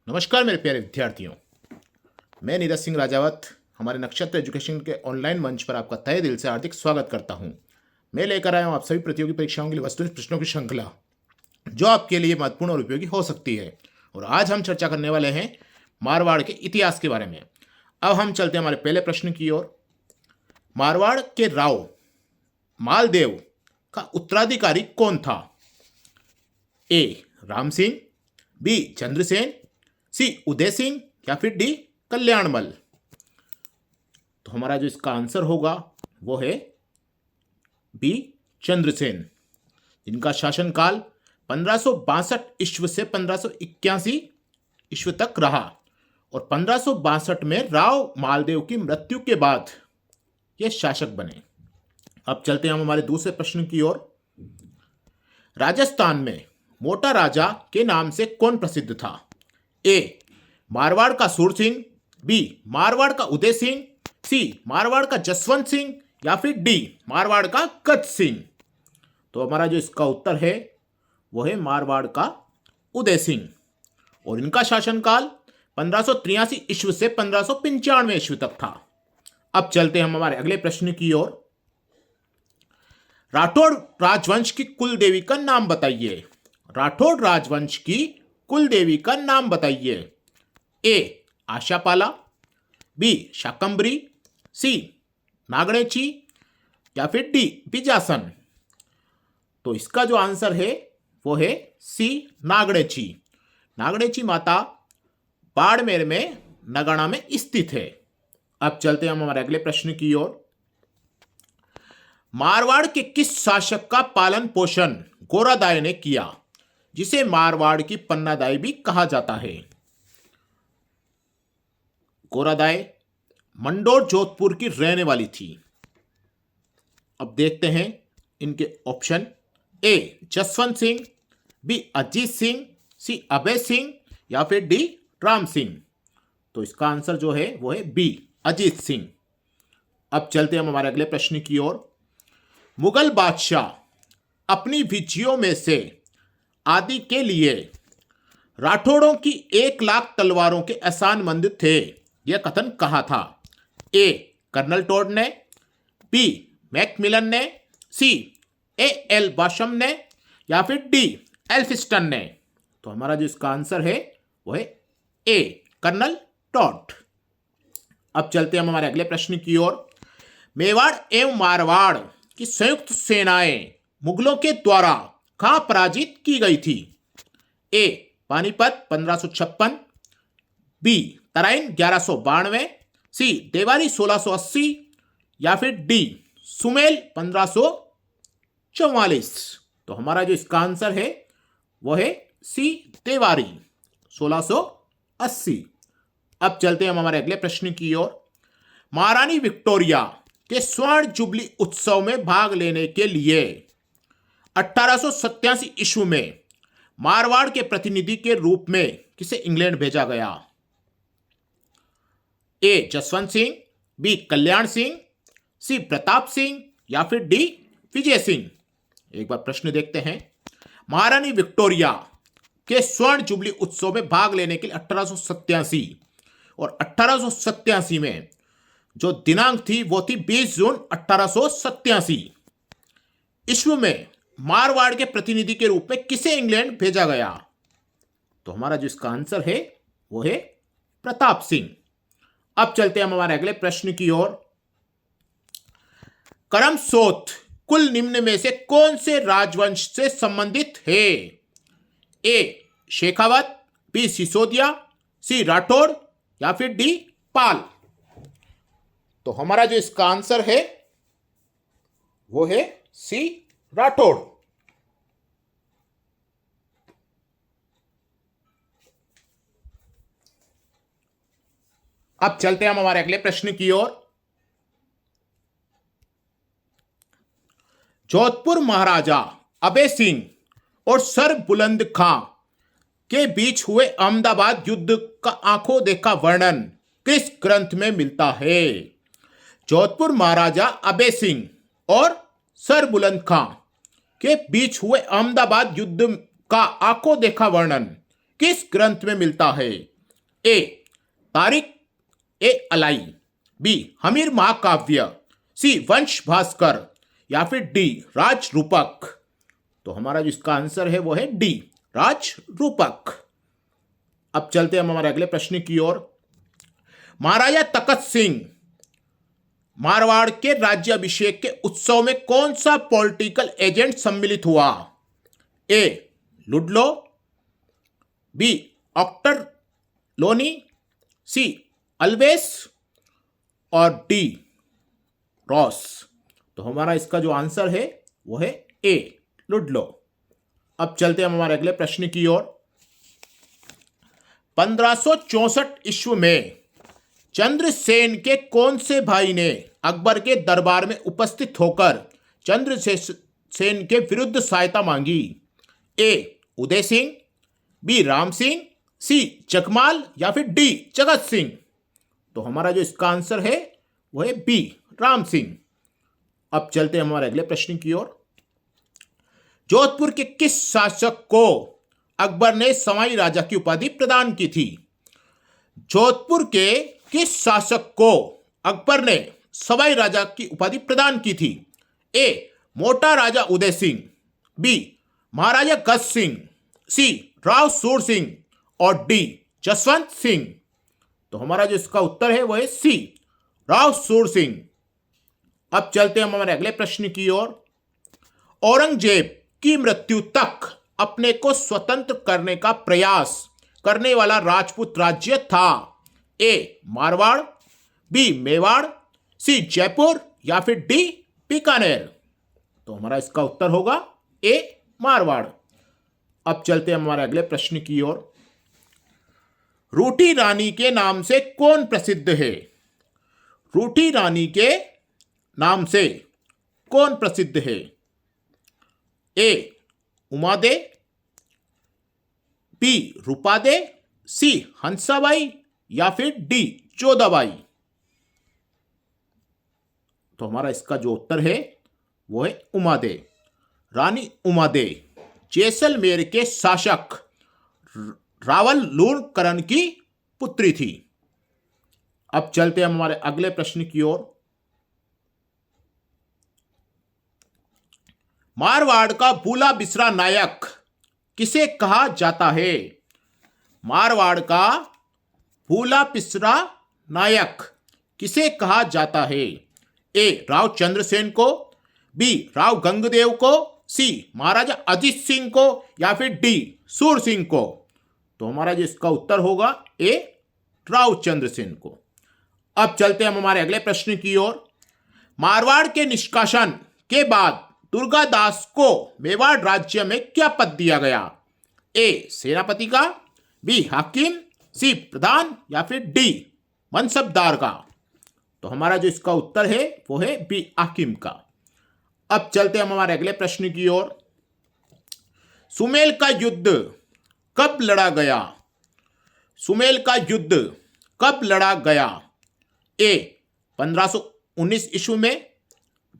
नमस्कार मेरे प्यारे विद्यार्थियों, मैं नीरज सिंह राजावत हमारे नक्षत्र एजुकेशन के ऑनलाइन मंच पर आपका तहे दिल से हार्दिक स्वागत करता हूं। मैं लेकर आया हूं आप सभी प्रतियोगी परीक्षाओं के लिए वस्तुनिष्ठ प्रश्नों की श्रृंखला जो आपके लिए महत्वपूर्ण और उपयोगी हो सकती है। और आज हम चर्चा करने वाले हैं मारवाड़ के इतिहास के बारे में। अब हम चलते हैं हमारे पहले प्रश्न की ओर। मारवाड़ के राव मालदेव का उत्तराधिकारी कौन था? ए राम सिंह, बी चंद्रसेन, सी उदय सिंह या फिर डी कल्याणमल। तो हमारा जो इसका आंसर होगा वो है बी चंद्रसेन, जिनका शासनकाल 1562 ईस्व से 1581 ईस्व तक रहा। और 1562 में राव मालदेव की मृत्यु के बाद ये शासक बने। अब चलते हैं हम हमारे दूसरे प्रश्न की ओर। राजस्थान में मोटा राजा के नाम से कौन प्रसिद्ध था? ए मारवाड़ का सूर सिंह, बी मारवाड़ का उदय सिंह, सी मारवाड़ का जसवंत सिंह या फिर डी मारवाड़ का गज सिंह। तो हमारा जो इसका उत्तर है वो है मारवाड़ का उदय सिंह। और इनका शासनकाल 1583 ईस्व से 1595 ईस्वी तक था। अब चलते हैं हम हमारे अगले प्रश्न की ओर। राठौड़ राजवंश की कुल देवी का नाम बताइए। राठौड़ राजवंश की कुल देवी का नाम बताइए। ए आशापाला, बी शाकंभरी, सी नागणेची या फिर डी बिजासन। तो इसका जो आंसर है वो है सी नागणेची। नागणेची माता बाड़मेर में नगाना में स्थित है। अब चलते हैं हम हमारे अगले प्रश्न की ओर। मारवाड़ के किस शासक का पालन पोषण गोरादाय ने किया, जिसे मारवाड़ की पन्नादाई भी कहा जाता है? गोरादाय मंडोर जोधपुर की रहने वाली थी। अब देखते हैं इनके ऑप्शन। ए जसवंत सिंह, बी अजीत सिंह, सी अभय सिंह या फिर डी राम सिंह। तो इसका आंसर जो है वो है बी अजीत सिंह। अब चलते हैं हम हमारे अगले प्रश्न की ओर। मुगल बादशाह अपनी विजयों में से आदि के लिए राठौड़ों की 1,00,000 तलवारों के एहसानमंद थे, यह कथन कहा था? ए कर्नल टोड ने, बी मैकमिलन ने, सी एल बाशम ने या फिर डी एल्फिस्टन ने। तो हमारा जो इसका आंसर है वो है ए कर्नल टोड। अब चलते हैं हम हमारे अगले प्रश्न की ओर। मेवाड़ एवं मारवाड़ की संयुक्त सेनाएं मुगलों के द्वारा कहां पराजित की गई थी? ए पानीपत 1556, बी तराइन 1192, सी देवारी 1680 या फिर डी सुमेल 1544। तो हमारा जो इसका आंसर है वो है सी देवारी 1680। अब चलते हैं हम हमारे अगले प्रश्न की ओर। महारानी विक्टोरिया के स्वर्ण जुबली उत्सव में भाग लेने के लिए 1887 ईस्वी में मारवाड़ के प्रतिनिधि के रूप में किसे इंग्लैंड भेजा गया? ए जसवंत सिंह, बी कल्याण सिंह, सी प्रताप सिंह या फिर डी विजय सिंह। एक बार प्रश्न देखते हैं। महारानी विक्टोरिया के स्वर्ण जुबली उत्सव में भाग लेने के लिए 1887 और 1887 में जो दिनांक थी वो थी 20 जून 1887 ईस्वी में मारवाड़ के प्रतिनिधि के रूप में किसे इंग्लैंड भेजा गया? तो हमारा जो इसका आंसर है वो है प्रताप सिंह। अब चलते हैं हम हमारे अगले प्रश्न की ओर। करमसोत कुल निम्न में से कौन से राजवंश से संबंधित है? ए शेखावत, बी सिसोदिया, सी राठौड़ या फिर डी पाल। तो हमारा जो इसका आंसर है वो है सी राठौड़। अब चलते हैं हम हमारे अगले प्रश्न की ओर। जोधपुर महाराजा अभय सिंह और सर बुलंद खां के बीच हुए अहमदाबाद युद्ध का आंखों देखा वर्णन किस ग्रंथ में मिलता है? जोधपुर महाराजा अभय सिंह और सर बुलंद खां के बीच हुए अहमदाबाद युद्ध का आंखों देखा वर्णन किस ग्रंथ में मिलता है? ए तारिक ए अलाई, बी हमीर महाकाव्य, सी वंश भास्कर, या फिर डी राज रूपक। तो हमारा जो इसका आंसर है वो है डी राज रूपक। अब चलते हैं हम हमारे अगले प्रश्न की ओर। महाराजा तखत सिंह मारवाड़ के राज्याभिषेक के उत्सव में कौन सा पॉलिटिकल एजेंट सम्मिलित हुआ? ए लुडलो, बी ऑक्टर लोनी, सी अल्वेस, और डी रॉस। तो हमारा इसका जो आंसर है वो है ए लुडलो। अब चलते हैं हम हमारे अगले प्रश्न की ओर। 1564 ईस्वी में चंद्रसेन के कौन से भाई ने अकबर के दरबार में उपस्थित होकर चंद्रसेन के विरुद्ध सहायता मांगी? ए उदय सिंह, बी राम सिंह, सी जगमाल, या फिर डी जगत सिंह। तो हमारा जो इसका आंसर है वो है बी राम सिंह। अब चलते हैं हमारे अगले प्रश्न की ओर। जोधपुर के किस शासक को अकबर ने सवाई राजा की उपाधि प्रदान की थी? जोधपुर के किस शासक को अकबर ने सवाई राजा की उपाधि प्रदान की थी? ए मोटा राजा उदय सिंह, बी महाराजा गज सिंह, सी राव सूर सिंह, और डी जसवंत सिंह। तो हमारा जो इसका उत्तर है वो है सी राव सूर सिंह। अब चलते हैं हम हमारे अगले प्रश्न की ओर। औरंगजेब की मृत्यु तक अपने को स्वतंत्र करने का प्रयास करने वाला राजपूत राज्य था? ए मारवाड़, बी मेवाड़, सी जयपुर, या फिर डी बीकानेर। तो हमारा इसका उत्तर होगा ए मारवाड़। अब चलते हैं हमारे अगले प्रश्न की ओर। रूठी रानी के नाम से कौन प्रसिद्ध है? रूठी रानी के नाम से कौन प्रसिद्ध है? ए उमादे, बी रूपादे, सी हंसाबाई, या फिर डी जोधाबाई। तो हमारा इसका जो उत्तर है वो है उमादे। रानी उमादे जैसलमेर के शासक रावल लूणकरण की पुत्री थी। अब चलते हैं हमारे अगले प्रश्न की ओर। मारवाड़ का भूला बिसरा नायक किसे कहा जाता है? मारवाड़ का भूला बिसरा नायक किसे कहा जाता है? ए राव चंद्रसेन को, बी राव गंगदेव को, सी महाराजा अजीत सिंह को, या फिर डी सूर सिंह को। तो हमारा जो इसका उत्तर होगा ए राव चंद्रसेन को। अब चलते हैं हम हमारे अगले प्रश्न की ओर। मारवाड़ के निष्कासन के बाद दुर्गादास को मेवाड़ राज्य में क्या पद दिया गया? ए सेनापति का, बी हाकिम, सी प्रधान, या फिर डी मनसबदार का। तो हमारा जो इसका उत्तर है वो है बी हाकिम का। अब चलते हैं हम हमारे अगले प्रश्न की ओर। सुमेल का युद्ध कब लड़ा गया? सुमेल का युद्ध कब लड़ा गया? ए 1519 ईस्वी में,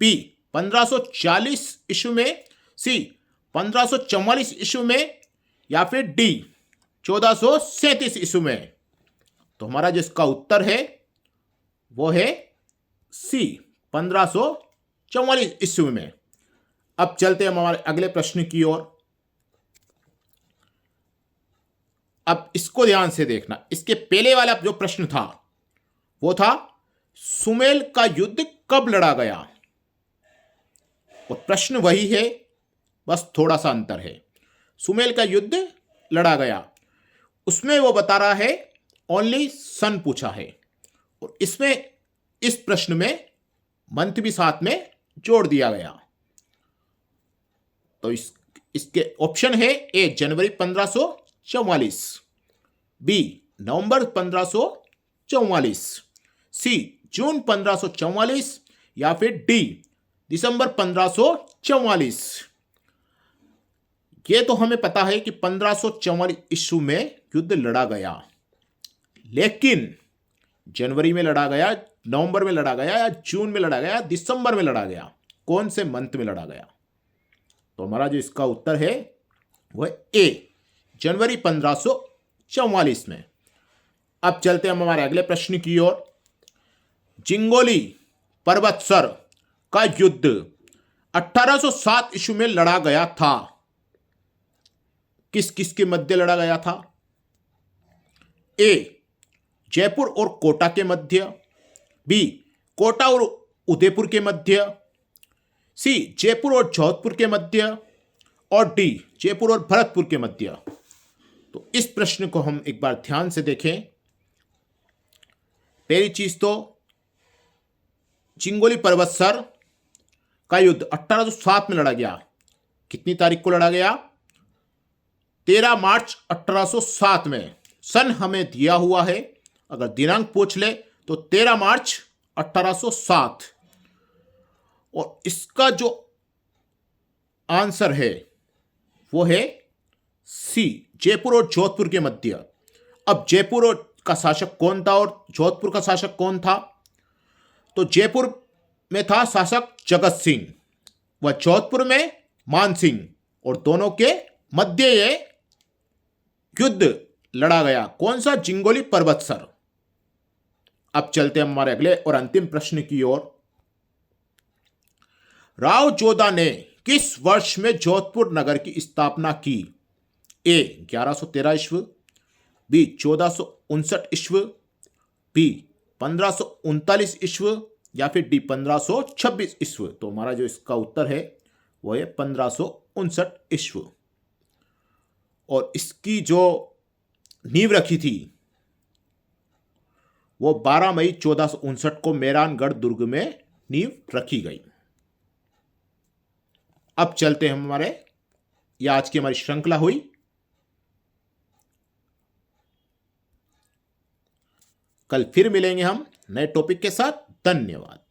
बी 1540 ईस्वी में, सी 1544 ईस्वी में, या फिर डी 1437 ईस्वी में। तो हमारा जो इसका उत्तर है वो है सी 1544 ईस्वी में। अब चलते हैं हम हमारे अगले प्रश्न की ओर। अब इसको ध्यान से देखना। इसके पहले वाला जो प्रश्न था वो था सुमेल का युद्ध कब लड़ा गया, और प्रश्न वही है, बस थोड़ा सा अंतर है। सुमेल का युद्ध लड़ा गया, उसमें वो बता रहा है ओनली सन पूछा है, और इसमें इस प्रश्न में मंथ भी साथ में जोड़ दिया गया। तो इसके ऑप्शन है ए जनवरी 1544, बी नवंबर 1544, सी जून 1544, या फिर डी दिसंबर 1544। ये तो हमें पता है कि 1544 ईस्वी में युद्ध लड़ा गया, लेकिन जनवरी में लड़ा गया, नवंबर में लड़ा गया, या जून में लड़ा गया, दिसंबर में लड़ा गया, कौन से मंथ में लड़ा गया? तो हमारा जो इसका उत्तर है वो है ए जनवरी 1544 में। अब चलते हैं हम हमारे अगले प्रश्न की ओर। जिंगोली पर्वतसर का युद्ध 1807 ईस्वी में लड़ा गया था। किस किस के मध्य लड़ा गया था? ए, जयपुर और कोटा के मध्य, बी, कोटा और उदयपुर के मध्य, सी, जयपुर और जोधपुर के मध्य, और डी, जयपुर और भरतपुर के मध्य। तो इस प्रश्न को हम एक बार ध्यान से देखें। पहली चीज तो चिंगोली पर्वतसर का युद्ध 1807 में लड़ा गया। कितनी तारीख को लड़ा गया? 13 मार्च 1807 में। सन हमें दिया हुआ है, अगर दिनांक पूछ ले तो 13 मार्च 1807। और इसका जो आंसर है वो है सी, जयपुर और जोधपुर के मध्य। अब जयपुर का शासक कौन था और जोधपुर का शासक कौन था? तो जयपुर में था शासक जगत सिंह, वह जोधपुर में मान सिंह, और दोनों के मध्य ये युद्ध लड़ा गया। कौन सा? जिंगोली पर्वतसर। अब चलते हैं हमारे अगले और अंतिम प्रश्न की ओर। राव जोधा ने किस वर्ष में जोधपुर नगर की स्थापना की? ए, 1113 ईस्वी, बी, 1459 ईस्वी, बी, 1539 ईस्वी, या फिर डी, 1526 ईस्वी। तो हमारा जो इसका उत्तर है वो है 1559 ईस्वी। और इसकी जो नींव रखी थी वो 12 मई 1459 को मेहरानगढ़ दुर्ग में नींव रखी गई। अब चलते हैं हमारे, यह आज की हमारी श्रृंखला हुई। कल फिर मिलेंगे हम नए टॉपिक के साथ। धन्यवाद।